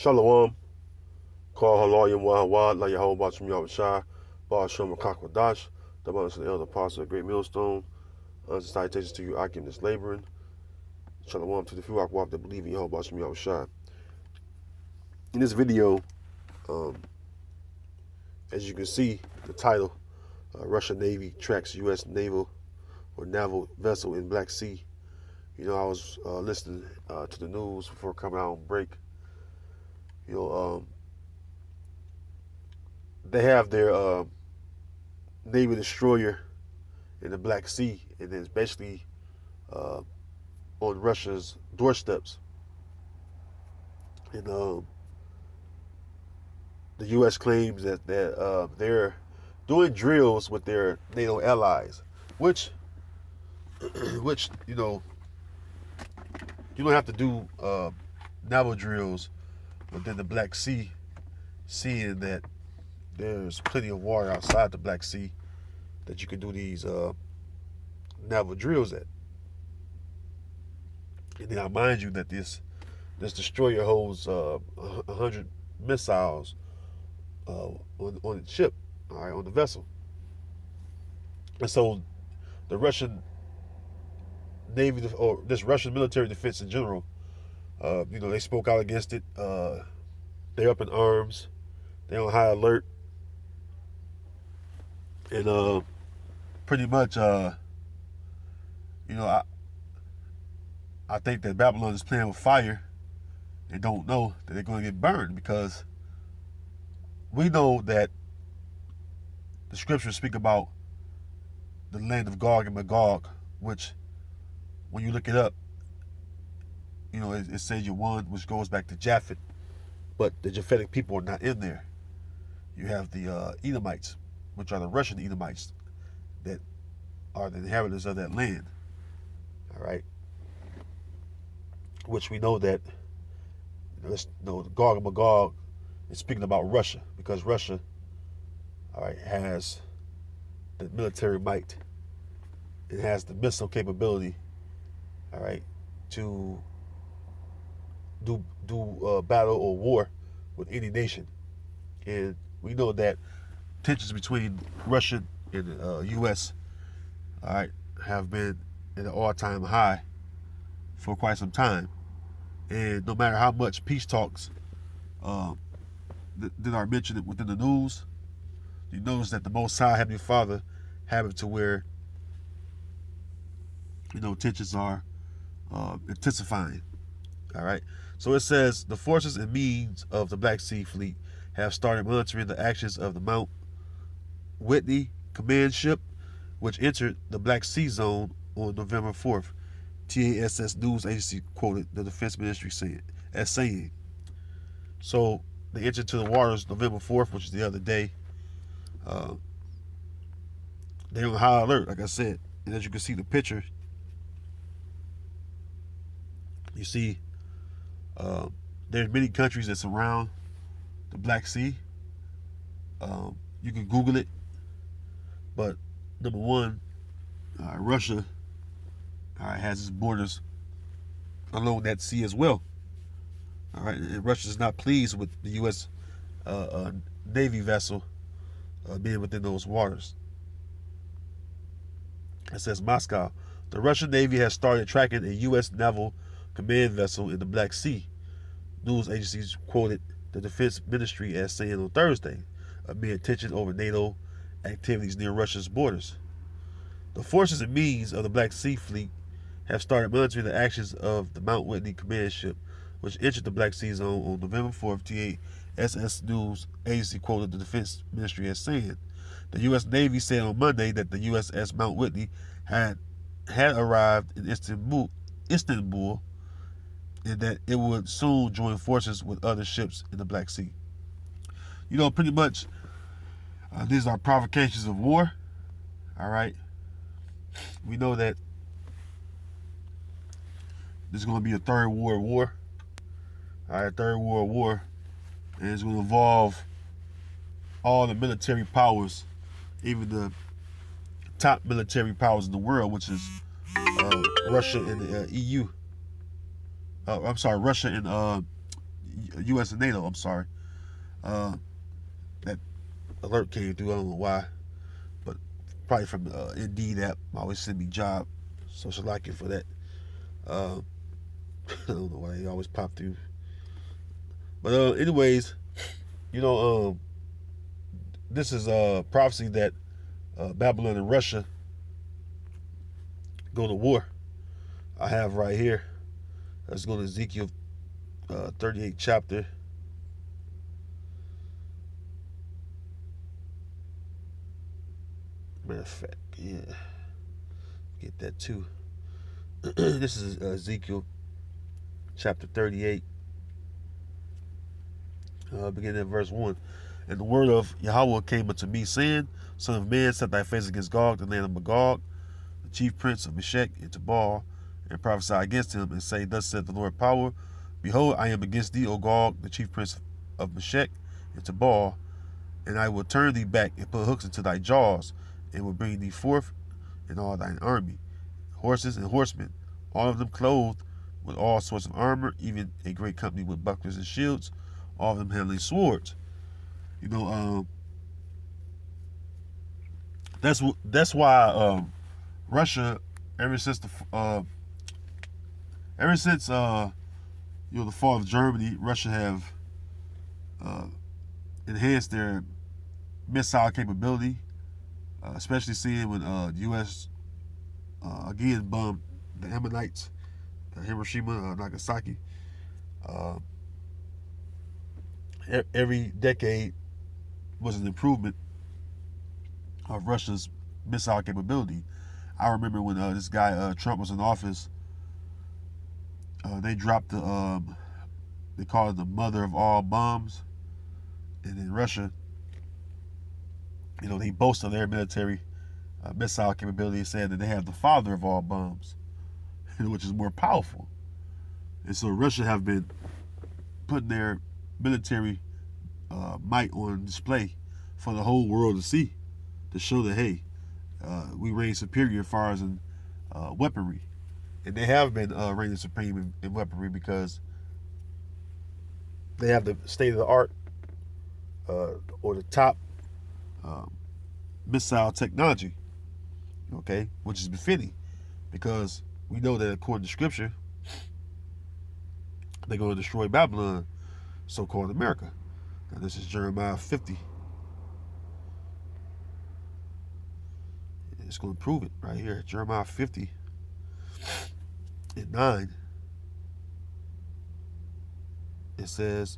Shalom, call Halayim Wahawad, La Yahweh Bachim Yahushai, Baal Shem Kakwadash, the abundance of the elder apostle, a great millstone. Salutations to you, Akim, that's laboring. Shalom to the few Akwab that believe in Yahweh Bachim Yahushai. In this video, um, as you can see, the title, Russian Navy tracks U.S. naval vessel in Black Sea. You know, I was listening to the news before coming out on break. You know, they have their Navy destroyer in the Black Sea, and it's basically on Russia's doorsteps. And the U.S. claims that they're doing drills with their NATO allies, which you know, you don't have to do naval drills within the Black Sea, seeing that there's plenty of water outside the Black Sea that you can do these naval drills at. And now, mind you, that this destroyer holds 100 missiles on its ship, all right, on the vessel. And so, the Russian Navy, or this Russian military defense in general, you know, they spoke out against it. They're up in arms. They're on high alert. And pretty much, you know, I think that Babylon is playing with fire. They don't know that they're going to get burned, because we know that the scriptures speak about the land of Gog and Magog, which, when you look it up, you know, it says Yawan, which goes back to Japhet, but the Japhetic people are not in there. You have the Edomites, which are the Russian Edomites, that are the inhabitants of that land. All right, which we know that, you know, Gog and Magog is speaking about Russia, because Russia, all right, has the military might. It has the missile capability, all right, to do battle or war with any nation. And we know that tensions between Russia and the U.S., all right, have been at an all-time high for quite some time. And no matter how much peace talks that are mentioned within the news, you notice that the Most High Heavenly Father have it to where, you know, tensions are intensifying. All right. So it says the forces and means of the Black Sea Fleet have started monitoring the actions of the Mount Whitney command ship, which entered the Black Sea Zone on November 4th. TASS news agency quoted the Defense Ministry saying. So they entered to the waters November 4th, which is the other day. They're on high alert, like I said. And as you can see the picture, you see there's many countries that surround the Black Sea. You can Google it. But number one, Russia has its borders along that sea as well. All right, and Russia is not pleased with the U.S. Navy vessel being within those waters. It says Moscow. The Russian Navy has started tracking a U.S. naval command vessel in the Black Sea. News agencies quoted the Defense Ministry as saying on Thursday, amid tension over NATO activities near Russia's borders. The forces and means of the Black Sea Fleet have started monitoring the actions of the Mount Whitney command ship, which entered the Black Sea Zone on November 4th. TASS news agency quoted the Defense Ministry as saying. The U.S. Navy said on Monday that the USS Mount Whitney had arrived in Istanbul, and that it would soon join forces with other ships in the Black Sea. You know, pretty much, these are provocations of war. All right. We know that this is going to be a third world war. All right, third world war. And it's going to involve all the military powers, even the top military powers in the world, which is Russia and the EU. I'm sorry, Russia and U.S. and NATO. I'm sorry. That alert came through. I don't know why, but probably from Indeed app. Always send me job social liking for that. Uh, I don't know why they always pop through. But anyways, you know, this is a prophecy that Babylon and Russia go to war. I have right here. Let's go to Ezekiel 38 chapter. Matter of fact, yeah, get that too. This is Ezekiel chapter 38, beginning at verse 1. And the word of Yahweh came unto me, saying, Son of man, set thy face against Gog, the land of Magog, the chief prince of Meshech, and Tubal, and prophesy against him, and say, Thus saith the Lord power, Behold, I am against thee, O Gog, the chief prince of Meshech, and Tubal, and I will turn thee back, and put hooks into thy jaws, and will bring thee forth in all thine army, horses and horsemen, all of them clothed with all sorts of armor, even a great company with bucklers and shields, all of them handling swords. You know, that's why Russia, ever since the fall of Germany, Russia have enhanced their missile capability, especially seeing when the U.S. Again bombed the Ammonites, Hiroshima, Nagasaki. Every decade was an improvement of Russia's missile capability. I remember when this guy Trump was in office, they dropped they call it the mother of all bombs, and in Russia, they boast of their military missile capability, saying that they have the father of all bombs, which is more powerful. And so Russia have been putting their military might on display for the whole world to see, to show that, hey, we reign superior as far as in weaponry. And they have been reigning supreme in weaponry because they have the state of the art or the top missile technology, okay, which is befitting because we know that according to scripture, they're going to destroy Babylon, so-called America. Now, this is Jeremiah 50. It's going to prove it right here. Jeremiah 50 and 9. It says,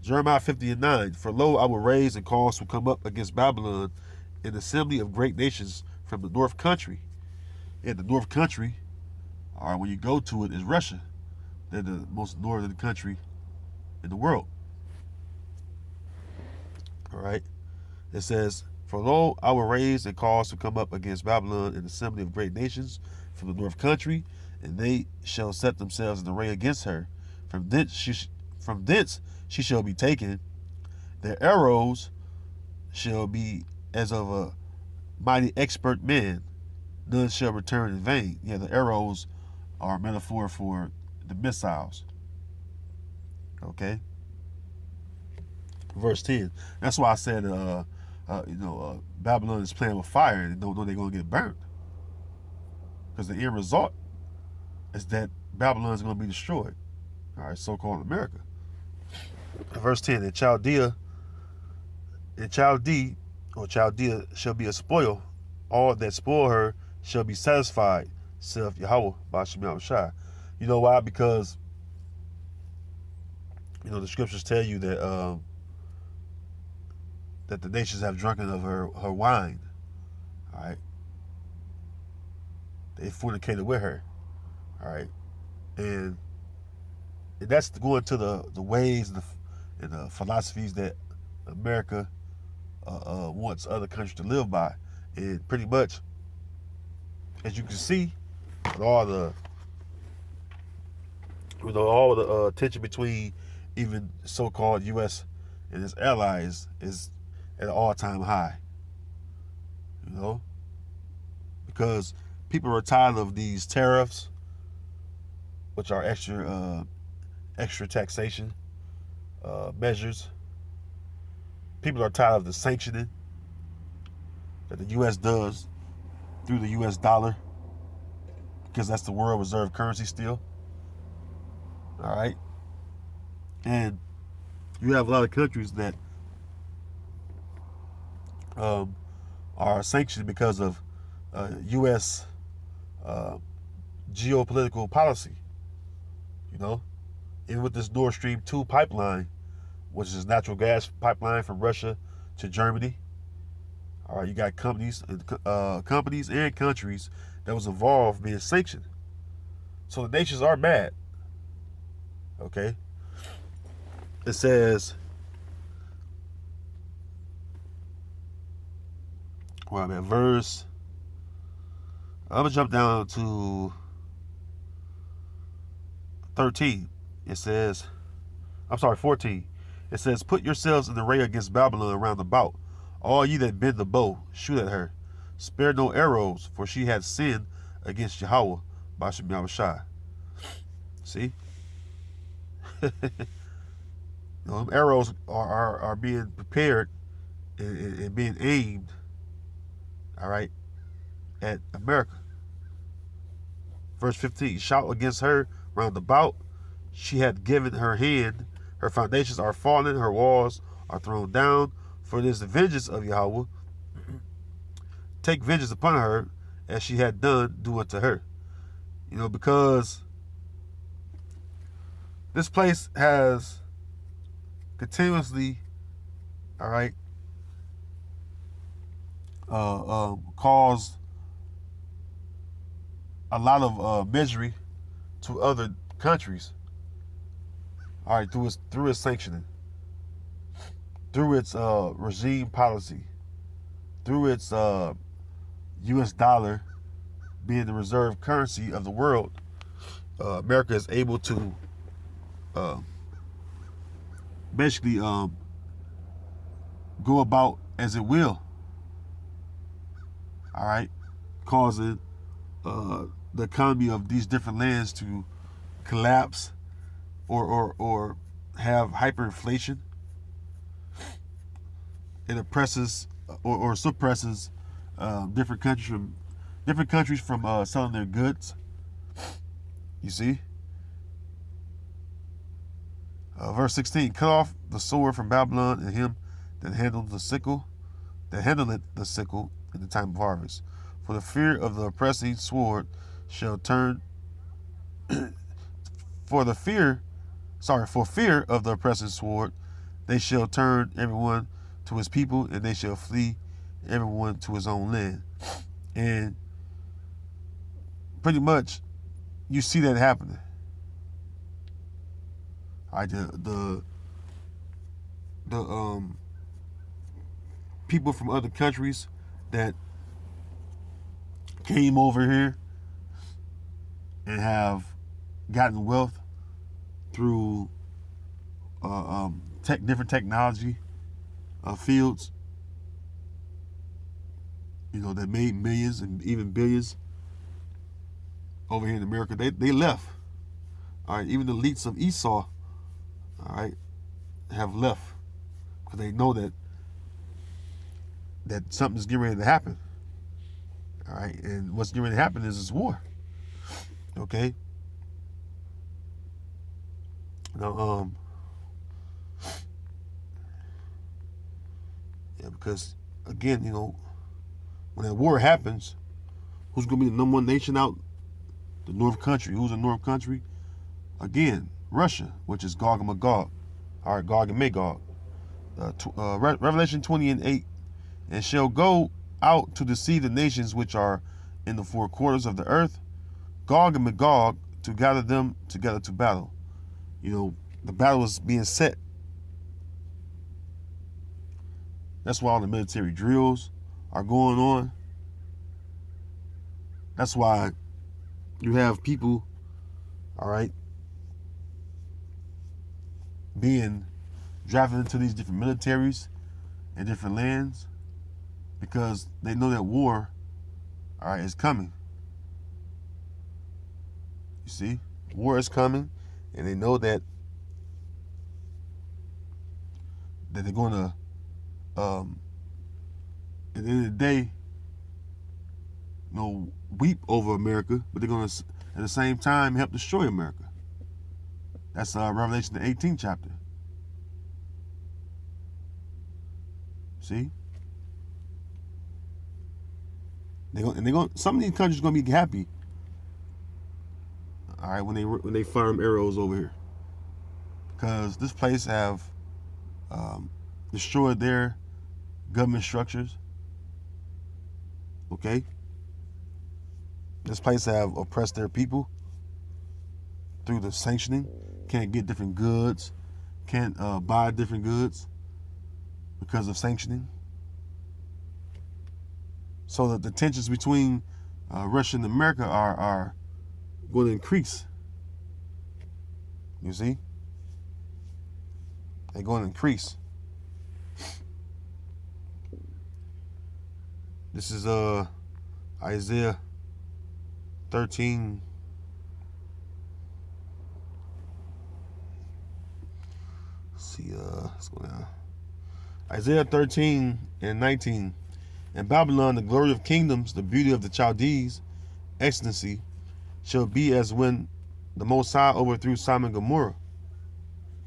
Jeremiah 50 and 9, For lo, I will raise and cause to come up against Babylon an assembly of great nations from the north country. And the north country, or when you go to it, is Russia. They're the most northern country in the world. All right. It says, For lo, I will raise and cause to come up against Babylon an assembly of great nations from the north country, and they shall set themselves in array against her. From thence she shall be taken. Their arrows shall be as of a mighty expert man. None shall return in vain. Yeah, the arrows are a metaphor for the missiles. Okay. Verse 10. That's why I said, Babylon is playing with fire and don't know they're going to get burned. Because the end result is that Babylon is going to be destroyed. All right, so-called America. Verse 10. And Chaldea shall be a spoil. All that spoil her shall be satisfied, saith Yahweh Ba'ashem Yahushua. You know why? Because the scriptures tell you that that the nations have drunken of her wine. All right. They fornicated with her. All right. And that's going to the ways and the philosophies that America wants other countries to live by. And pretty much, as you can see, with all the tension between even so-called U.S. and its allies is at an all-time high. Because people are tired of these tariffs, which are extra extra taxation measures. People are tired of the sanctioning that the U.S. does through the U.S. dollar, because that's the world reserve currency still. All right. And you have a lot of countries that are sanctioned because of U.S. Geopolitical policy. You know, even with this Nord Stream 2 pipeline, which is natural gas pipeline from Russia to Germany. All right, you got companies and countries that was involved being sanctioned. So the nations are mad. Okay. It says, well, I'm at verse. I'm gonna jump down to 13. It says, I'm sorry, 14. It says, put yourselves in array against Babylon round about. All ye that bend the bow, shoot at her. Spare no arrows, for she hath sinned against Yahweh, Bashem Yahushai. See? Arrows are being prepared and being aimed, all right, at America. Verse 15, shout against her round about. She hath given her hand. Her foundations are fallen. Her walls are thrown down. For it is the vengeance of Yahweh. Take vengeance upon her as she had done, do unto her. Because this place has continuously, all right, caused a lot of misery to other countries. All right, through its sanctioning, through its regime policy, through its U.S. dollar being the reserve currency of the world. America is able to basically go about as it will. All right, causing the economy of these different lands to collapse or have hyperinflation. It oppresses or suppresses different countries from selling their goods. You see? Verse 16, cut off the sword from Babylon and him that handleth the sickle in the time of harvest. For the fear of the oppressing sword shall turn for fear of the oppressing sword, they shall turn everyone to his people, and they shall flee everyone to his own land. And pretty much you see that happening. All right, the people from other countries that came over here and have gotten wealth through different technology fields, that made millions and even billions over here in America. They left. All right, even the elites of Esau, all right, have left because they know that something's getting ready to happen. All right, and what's getting ready to happen is this war. Okay. Now, because again, when that war happens, who's going to be the number one nation out? The North Country. Who's the North Country? Again, Russia, which is Gog and Magog. All right, Gog and Magog. Revelation 20:8, and shall go out to deceive the nations which are in the four quarters of the earth, Gog and Magog, to gather them together to battle. The battle is being set. That's why all the military drills are going on. That's why you have people, all right, being drafted into these different militaries in different lands, because they know that war, all right, is coming. You see, war is coming, and they know that that they're going to, at the end of the day, weep over America, but they're going to, at the same time, help destroy America. That's Revelation, the 18th chapter. See? Some of these countries are going to be happy, all right, when they fire them arrows over here, because this place have destroyed their government structures. Okay, this place have oppressed their people through the sanctioning. Can't get different goods, can't buy different goods because of sanctioning. So that the tensions between Russia and America are going to increase. You see? They're going to increase. This is Isaiah 13. Let's see, let's go down. Isaiah 13 and 19. In Babylon, the glory of kingdoms, the beauty of the Chaldees, excellency, shall be as when the Most High overthrew Sodom and Gomorrah.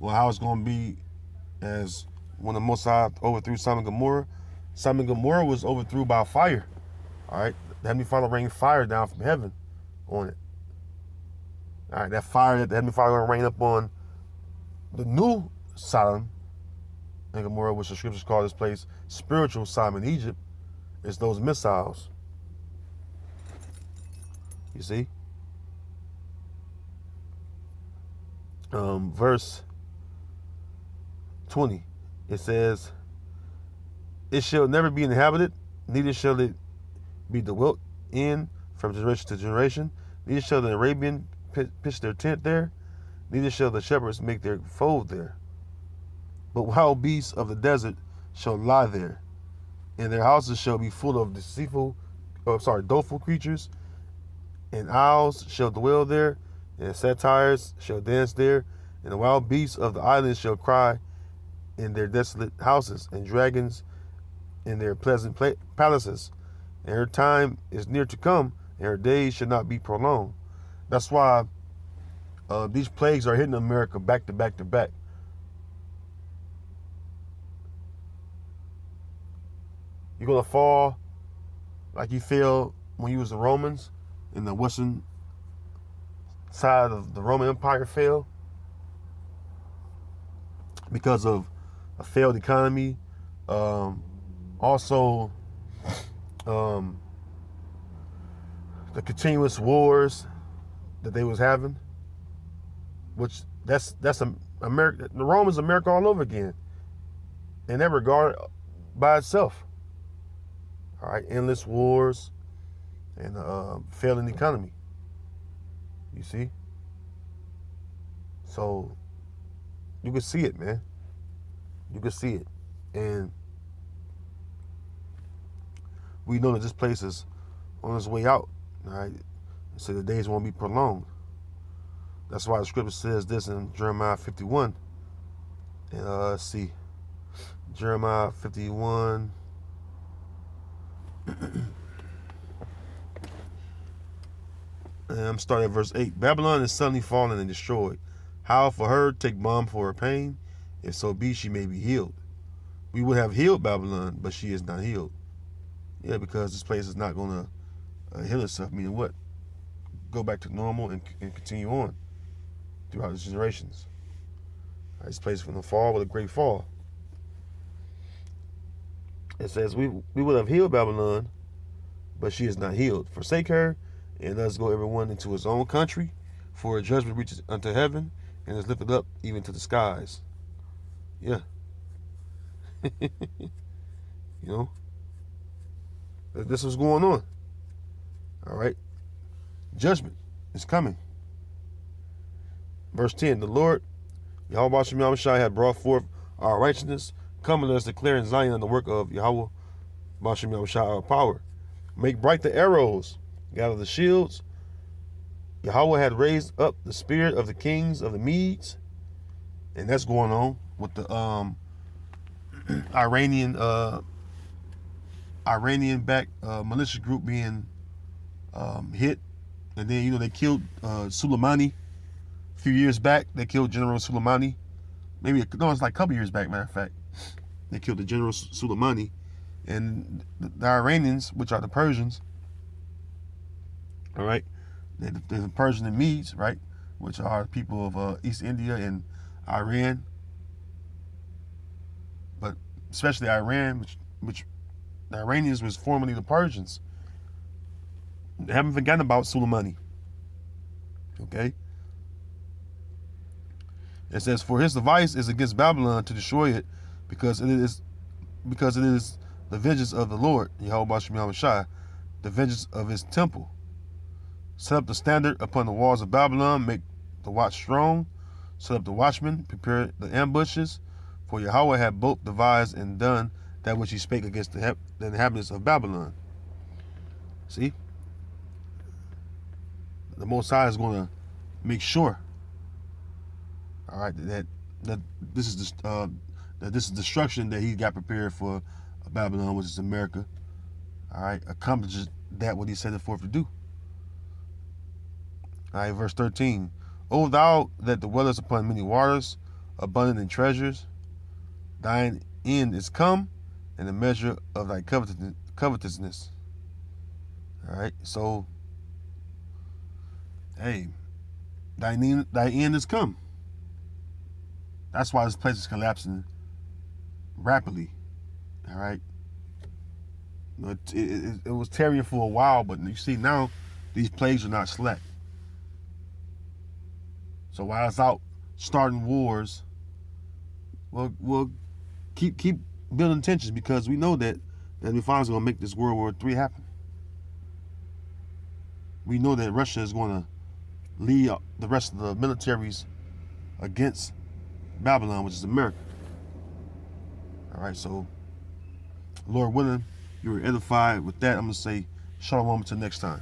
Well, how it's going to be as when the Most High overthrew Sodom and Gomorrah? Sodom and Gomorrah was overthrew by fire. All right, the Heavenly Father rained fire down from heaven on it. All right, that fire that the Heavenly Father going to rain up on the new Sodom and Gomorrah, which the scriptures call this place spiritual Sodom in Egypt, is those missiles. You see? Verse 20, it says, it shall never be inhabited, neither shall it be dwelt in from generation to generation, neither shall the Arabian pitch their tent there, neither shall the shepherds make their fold there. But wild beasts of the desert shall lie there, and their houses shall be full of doleful creatures, and owls shall dwell there, and satyrs shall dance there, and the wild beasts of the islands shall cry in their desolate houses, and dragons in their pleasant palaces. And her time is near to come, and her days shall not be prolonged. That's why these plagues are hitting America back to back to back. You're going to fall like you fell when you was the Romans and the western side of the Roman Empire fell because of a failed economy. Also, the continuous wars that they was having, which that's America. The Romans, America all over again, in that regard, by itself. All right, endless wars and failing economy. You see? So you can see it, man. You can see it. And we know that this place is on its way out. All right. So the days won't be prolonged. That's why the scripture says this in Jeremiah 51. And let's see. Jeremiah 51. And I'm starting at verse 8. Babylon is suddenly fallen and destroyed. How for her take balm for her pain? If so be she may be healed. We would have healed Babylon, but she is not healed. Yeah, because this place is not going to heal itself. Meaning what? Go back to normal and continue on throughout the generations. This place is going to fall with a great fall. It says, we would have healed Babylon, but she is not healed. Forsake her, and let us go everyone into his own country, for her judgment reaches unto heaven, and is lifted up even to the skies. Yeah. You know? This is going on. All right? Judgment is coming. Verse 10, the Lord, Yahweh Shem Yahushai, had brought forth our righteousness. Come and let us declare in Zion the work of Yahweh Bashem Yahushai, our power. Make bright the arrows, gather the shields. Yahweh had raised up the spirit of the kings of the Medes, and that's going on with the Iranian-backed militia group being hit, and then they killed Soleimani a few years back. They killed General Soleimani. It's like a couple years back. Matter of fact, they killed the General Soleimani, and the Iranians, which are the Persians, all right, the Persian and Medes, right, which are people of East India and Iran, but especially Iran, which the Iranians was formerly the Persians. They haven't forgotten about Soleimani. Okay. It says, "For his device is against Babylon to destroy it, because it is the vengeance of the Lord, Yahweh Shem Shai, the vengeance of his temple. Set up the standard upon the walls of Babylon, make the watch strong, set up the watchmen, prepare the ambushes, for Yahweh had both devised and done that which he spake against the inhabitants of Babylon." See? The Most High is going to make sure, all right, that this is destruction that he got prepared for Babylon, which is America. All right, accomplishes that what he set it forth to do. All right, verse 13. "O thou that dwellest upon many waters, abundant in treasures, thine end is come, and the measure of thy covetousness." All right, so, hey, thy end is come. That's why this place is collapsing rapidly. All right, it was tarrying for a while, but you see now these plagues are not slack. So while it's out starting wars, we'll keep building tensions, because we know that we finally going to make this World War III happen. We know that Russia is going to lead the rest of the militaries against Babylon, which is America. All right, so Lord willing, you were edified with that. I'm going to say shalom until next time.